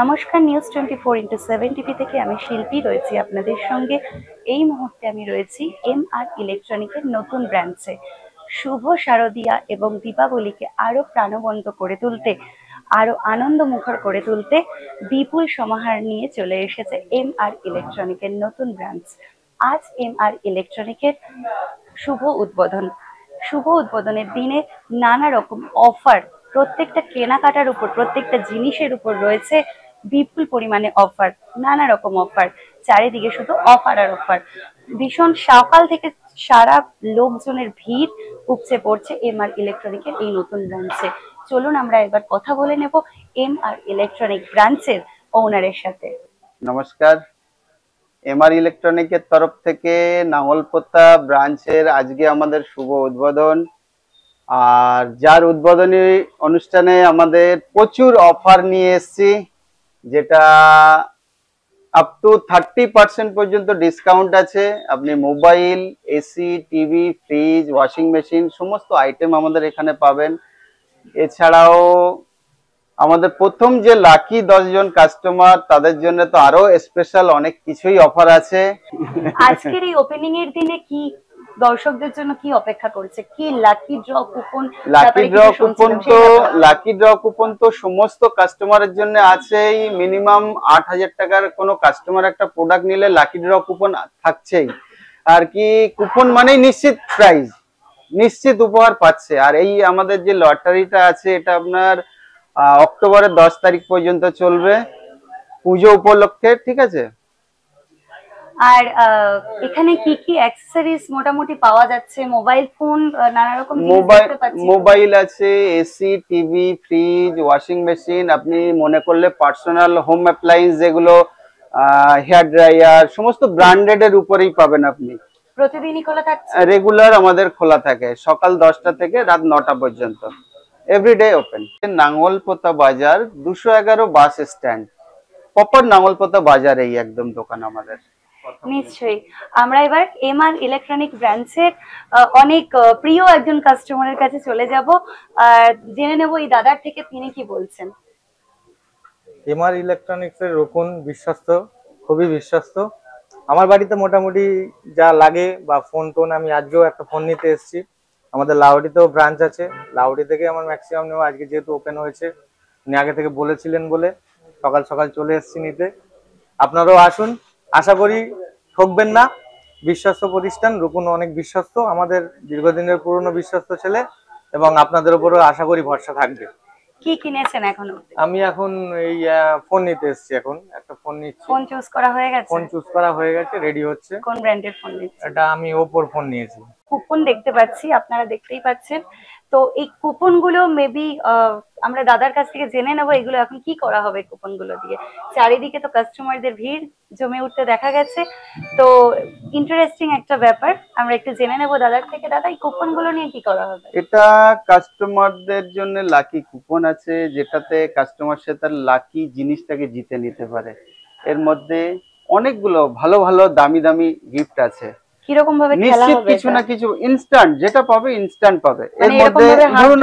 নমস্কার, news 24x7 TV থেকে আমি শিল্পী রয়েছি আপনাদের সঙ্গে। এই মুহূর্তে আমি রয়েছি এমআর ইলেকট্রনিকের নতুন ব্রাঞ্চে। শুভ শারদিয়া এবং দীপাবলিকে আরো প্রাণবন্ত করে তুলতে, আরো আনন্দমুখর করে তুলতে বিপুল সমাহার নিয়ে চলে এসেছে এমআর ইলেকট্রনিকের নতুন ব্রাঞ্চ। আজ এমআর ইলেকট্রনিকের শুভ উদ্বোধন। শুভ উদ্বোধনের দিনে নানা রকম অফার, প্রত্যেকটা কেনাকাটার উপর, প্রত্যেকটা জিনিসের উপর রয়েছে বিপুল পরিমাণে অফার, নানা রকম অফার। চারিদিকে শুধু অফার আর অফার। ভীষণ সকাল থেকে সারা লোকজনের ভিড় উপচে পড়ছে এমআর ইলেকট্রনিকের এই নতুন ব্রাঞ্চে। চলুন আমরা এবার কথা বলে নেব এমআর ইলেকট্রনিক ব্রাঞ্চের ওনারের সাথে। নমস্কার, এমআর ইলেকট্রনিকের তরফ থেকে নাঙ্গলপোতা ব্রাঞ্চের আজকে আমাদের শুভ উদ্বোধন। আর যার উদ্বোধনী অনুষ্ঠানে আমাদের প্রচুর অফার নিয়ে এসেছি, যেটা আপ টু 30% পর্যন্ত ডিসকাউন্ট আছে। আপনি mobile, AC, TV, fridge, washing machine সমস্ত আইটেম আমাদের এখানে পাবেন। এছাড়াও আমাদের প্রথম যে লাকি 10 জন কাস্টমার, তাদের জন্য তো আরো স্পেশাল অনেক কিছুই অফার আছে। আজকের এই ওপেনিং এর দিনে কি দর্শকদের জন্য কি অপেক্ষা করছে? কি lucky draw coupon? Lucky draw coupon তো সমস্ত কাস্টমারের জন্য আছেই। মিনিমাম 8,000 টাকার কোনো কাস্টমার একটা প্রোডাক্ট নিলে লাকি ড্র কুপন থাকছেই। আর কি কুপন মানেই নিশ্চিত প্রাইজ, নিশ্চিত উপহার পাচ্ছে। আর এই আমাদের যে লটারিটা আছে, এটা আপনার অক্টোবরের 10 তারিখ পর্যন্ত চলবে, পুজো উপলক্ষে, ঠিক আছে? আর এখানে কি কি অ্যাকসেসরিজ মোটামুটি পাওয়া যাচ্ছে? মোবাইল ফোন, নানা রকম জিনিস দেখতে পাচ্ছি। মোবাইল আছে, AC, TV, fridge, washing machine, আপনি মনে করলে পার্সোনাল হোম অ্যাপ্লায়েন্স যেগুলো, হেয়ার ড্রায়ার, সমস্ত ব্র্যান্ডেড এর উপরেই পাবেন আপনি। প্রতিদিনই খোলা থাকছে? রেগুলার আমাদের খোলা থাকে সকাল 10টা থেকে রাত 9টা পর্যন্ত, এভরিডে ওপেন। নাঙ্গলপোতা বাজার 211 বাস স্ট্যান্ড, প্রপার নাঙ্গলপোতা বাজারেই একদম দোকান আমাদের। নিশ্চয়ই। আমরা এবার এমআর ইলেকট্রনিক ব্রাঞ্চের অনেক প্রিয় একজন কাস্টমারের কাছে চলে যাব আর জেনে নেব এই দাদার থেকে তিনি কি বলছেন। এমআর ইলেকট্রনিক্স এর রকুন বিশ্বস্ত, খুবই বিশ্বস্ত। আমার বাড়িতে মোটামুটি যা লাগে বা ফোন টোন, আমি আজকেও একটা ফোন নিতে এসেছি। আমাদের লাউডিতেও ব্রাঞ্চ আছে, লাউডি থেকে আমার ম্যাক্সিমাম নেওয়া। আজকে যেহেতু ওপেন হয়েছে, উনি আগে থেকে বলেছিলেন বলে সকাল সকাল চলে এসেছি নিতে। আপনারাও আসুন, আশা করি ঠকবেন না। বিশ্বস্ত প্রতিষ্ঠান, রকুন অনেক বিশ্বস্ত, আমাদের দীর্ঘদিনের পুরনো বিশ্বস্ত ছেলে, এবং আপনাদের উপরও আশা করি ভরসা থাকবে। কি কিনেছেন এখনো? আমি এখন এই ফোন নিতে এসেছি, এখন একটা ফোন নিচ্ছি। ফোন চুজ করা হয়ে গেছে? ফোন চুজ করা হয়ে গেছে, রেডি হচ্ছে। কোন ব্র্যান্ডের ফোন নিচ্ছেন? এটা আমি ওপোর ফোন নিয়েছি। কুপন দেখতে পাচ্ছি, আপনারা দেখতেই পাচ্ছেন। তো এই কুপন গুলো মেবি আমরা দাদার কাছ থেকে জেনে নেবো এগুলো এখন কি করা হবে কুপন গুলো দিয়ে। চারিদিকে তো কাস্টমারদের ভিড় জমে উঠতে দেখা গেছে, তো ইন্টারেস্টিং একটা ব্যাপার। আমরা একটু জেনে নেবো দাদার থেকে। দাদা, এই কুপন গুলো নিয়ে কি করা হবে? এটা কাস্টমারদের জন্য লাকি কুপন আছে, যেটাতে কাস্টমার সে তার লাকি জিনিসটাকে জিতে নিতে পারে। এর মধ্যে অনেকগুলো ভালো ভালো দামি দামি গিফট আছে। কিরকম ভাবে খেলা নিশ্চিত হবে? কিছু না কিছু ইনস্ট্যান্ট, যেটা পাবে ইনস্ট্যান্ট পাবে। এর মানে মধ্যে ধরুন,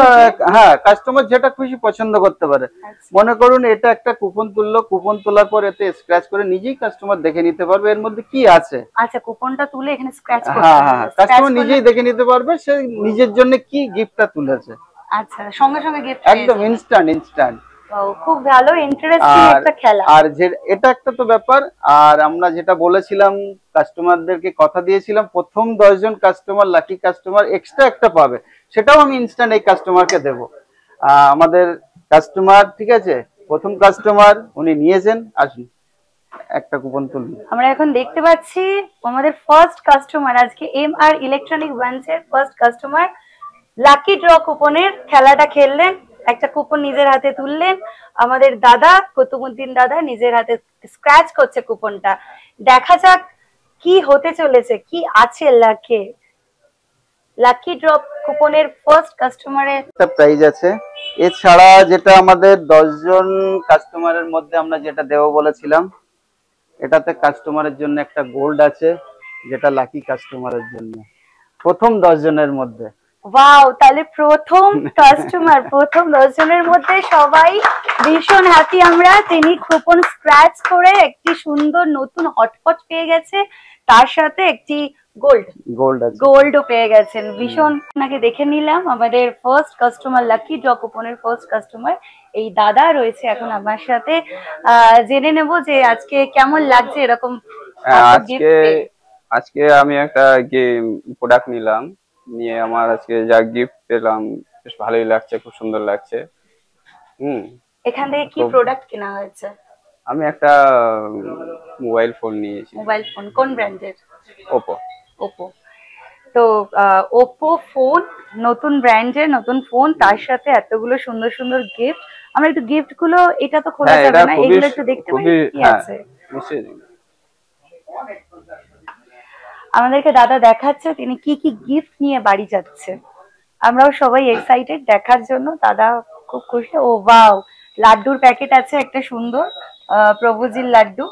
হ্যাঁ, কাস্টমার যেটা খুশি পছন্দ করতে পারে। মনে করুন এটা একটা কুপন তুললো, কুপন তোলার পর এতে স্ক্র্যাচ করে নিজেই কাস্টমার দেখে নিতে পারবে এর মধ্যে কি আছে। আচ্ছা, কুপনটা তুলে এখানে স্ক্র্যাচ করতে হ্যাঁ হবে? হ্যাঁ, কাস্টমার নিজেই দেখে নিতে পারবে সে নিজের জন্য কি গিফটটা তুলেছে। আচ্ছা, সঙ্গে সঙ্গে গিফট একদম ইনস্ট্যান্ট ইনস্ট্যান্ট। খুব ভালো, ইন্টারেস্টিং একটা খেলা। আর যে এটা একটা তো ব্যাপার। আর আমরা যেটা বলেছিলাম, কাস্টমারদেরকে কথা দিয়েছিলাম, প্রথম 10 জন কাস্টমার, লাকি কাস্টমার এক্সট্রা একটা পাবে, সেটাও আমি ইনস্ট্যান্ট এই কাস্টমারকে দেবো। আমাদের কাস্টমার, ঠিক আছে, প্রথম কাস্টমার উনি নিয়েছেন, আসুন একটা কুপন তুলুন। আমরা এখন দেখতে পাচ্ছি আমাদের ফার্স্ট কাস্টমার, আজকে এমআর ইলেকট্রনিক ব্রাঞ্চের ফার্স্ট কাস্টমার লাকি ড্র কুপনের খেলাটা খেললেন। একটা কুপন নিজের হাতে তুললেন। আমাদের দাদা কুতুবউদ্দিন দাদা নিজের হাতে স্ক্র্যাচ করছে কুপনটা। দেখা যাক কি হতে চলেছে, কি আছে লাকি ড্র কুপনের ফার্স্ট কাস্টমারের একটা প্রাইজ আছে। এছাড়া যেটা আমাদের 10 জন কাস্টমারের মধ্যে আমরা যেটা দেবো বলেছিলাম, এটাতে কাস্টমারের জন্য একটা গোল্ড আছে, যেটা লাকি কাস্টমারের জন্য প্রথম 10 জনের মধ্যে। ওয়াও, তাহলে প্রথম কাস্টমার, প্রথম 10 জনের মধ্যে সবাই ভীষণ হ্যাপি আমরা। তিনি কুপন স্ক্র্যাচ করে একটি সুন্দর নতুন হটপট পেয়ে গেছে, তার সাথে একটি গোল্ডও পেয়ে গেছেন। ভীষণ আপনাকে দেখে নিলাম। আমাদের ফার্স্ট কাস্টমার, লাকি ড্র কুপনের ফার্স্ট কাস্টমার এই দাদা রয়েছে এখন আমার সাথে। জেনে নেব যে আজকে কেমন লাগছে এরকম আজকে আমি একটা প্রোডাক্ট নিলাম, নিয়ে আমার আজকে যা গিফট পেলাম বেশ ভালোই লাগছে, খুব সুন্দর লাগছে। এখান থেকে কি প্রোডাক্ট কেনা হয়েছে? আমি একটা মোবাইল ফোন নিয়েছি। মোবাইল ফোন কোন ব্র্যান্ডের? ওপো। তো ওপো ফোন, নতুন ব্র্যান্ডের নতুন ফোন, তার সাথে এতগুলো সুন্দর সুন্দর গিফট। আমরা একটু গিফট গুলো, এটা তো খোলা যাবে না, এগুলো একটু দেখতে পারি কি আছে। আমাদেরকে দাদা দেখাচ্ছে তিনি কি কি গিফট নিয়ে বাড়ি যাচ্ছে। আমরাও সবাই এক্সাইটেড দেখার জন্য। দাদা খুব খুশি। ও ওয়াও, লাড্ডুর প্যাকেট আছে একটা সুন্দর, প্রভুজির লাড্ডু।